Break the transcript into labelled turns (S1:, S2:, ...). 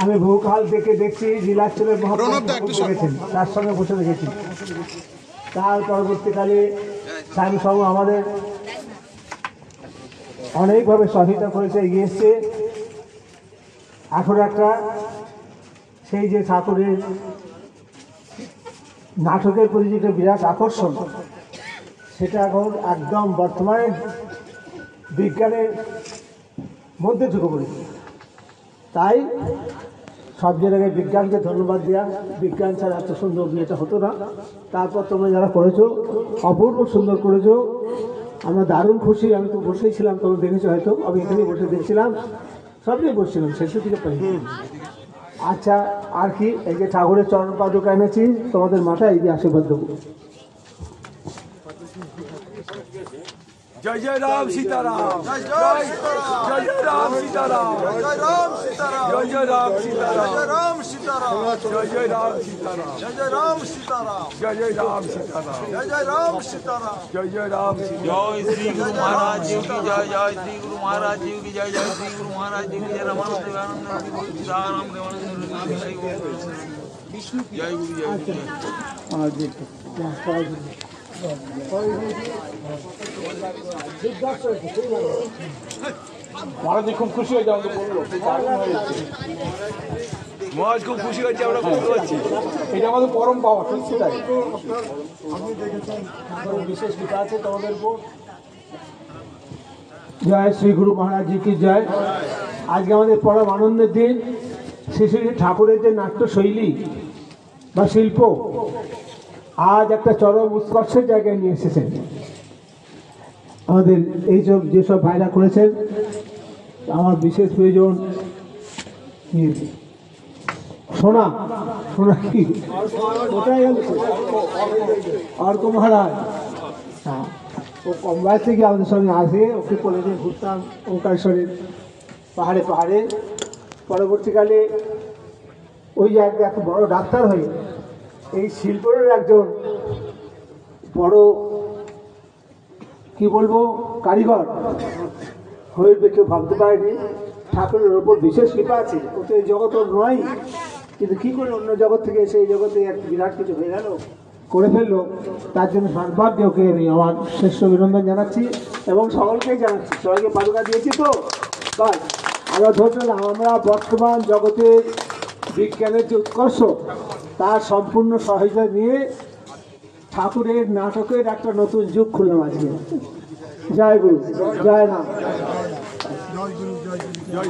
S1: আমি বহুকাল থেকে দেখছি নীলাচলের মহাপ্রভু তার সঙ্গে বসে দেখেছি। তার পরবর্তীকালে স্বয়ং আমাদের অনেকভাবে সহায়তা করেছে, এগিয়ে এসছে। এখন একটা সেই যে ঠাকুরের নাটকের প্রতি যে বিরাট আকর্ষণ, সেটা এখন একদম বর্তমানে বিজ্ঞানের মধ্যে ঢুকে পড়েছে। তাই সব জায়গায় বিজ্ঞানকে ধন্যবাদ দেওয়া, বিজ্ঞান ছাড়া এত সুন্দর বিয়েটা হতো না। তারপর তোমরা যারা করেছো অপূর্ব সুন্দর করেছো, আমরা দারুণ খুশি। আমি তো বসেই ছিলাম, তোমরা দেখেছো হয়তো, আমি এখানে বসে দেখছিলাম, সবই বসছিলাম শেষের দিকে পাই। আচ্ছা, আর কি, এই যে ঠাকুরের চরণ পাদুকা এনেছি, তোমাদের মাথায় এই যে আশীর্বাদ দেবো।
S2: जय जय राम सीताराम, जय जय राम सीताराम, जय राम सीताराम, जय जय राम सीताराम, जय राम सीताराम, जय जय राम सीताराम, जय जय राम सीताराम, जय जय राम सीताराम, जय जय राम सीताराम, जय जय राम सीताराम। जय श्री गुरु महाराज जी की जय, जय श्री गुरु महाराज जी की जय, जय श्री गुरु महाराज जी की जय। रमण देवानंद सीताराम देवानंद विष्णु जय गुरु जय
S1: মহারাজ খুব খুশি হয়েছে, আমাকে বললো
S2: মহারাজ খুব খুশি হয়েছে, আমরা বুঝতে পারছি।
S1: এটা আমাদের পরম পাওয়া, সত্যি তাই। আপনি দেখেছেন বিশেষ কৃপা আছে তোমাদের উপর। জয় শ্রী গুরু মহারাজ জি কি জয়। আজকে আমাদের পরম আনন্দের দিন। শ্রী শ্রী ঠাকুরের যে নাট্যশৈলী বা শিল্প আজ একটা চরম উৎকর্ষের জায়গায় নিয়ে এসেছেন। আমাদের এইসব যেসব ভাইরা করেছেন, আমার বিশেষ প্রয়োজন সোনা, সোনা কি কোথায় গেল অর্ক মহারাজ। হ্যাঁ, ও কম বয়স থেকে আমাদের সঙ্গে আসে, ওকে কলেজে ঘুরতাম ওঙ্কারেশ্বরের পাহাড়ে পাহাড়ে। পরবর্তীকালে ওই জায়গায় একটা বড় ডাক্তার হয়ে এই শিল্পের একজন বড় কি বলবো কারিগর হয়ে কেউ ভাবতে পারেনি। ঠাকুরের ওপর বিশেষ কৃপা আছে, ও তো এই জগৎ নয়, কিন্তু কি করে অন্য জগৎ থেকে এসে এই জগতে এক বিরাট কিছু হয়ে গেল, করে ফেললো। তার জন্য সর্বাগ্যে ওকে আমি আমার শ্রেষ্ঠ অভিনন্দন জানাচ্ছি এবং সকলকেই জানাচ্ছি। সবাইকে পাদুকা দিয়েছি তো বাস। আমরা ধরতে আমরা বর্তমান জগতের বিজ্ঞানের যে উৎকর্ষ, তার সম্পূর্ণ সহায়তা নিয়ে ঠাকুরের নাটকের একটা নতুন যুগ খুললাম আজকে। জয় গুরু, জয় নাম, জয় গুরু, জয় গুরু, জয়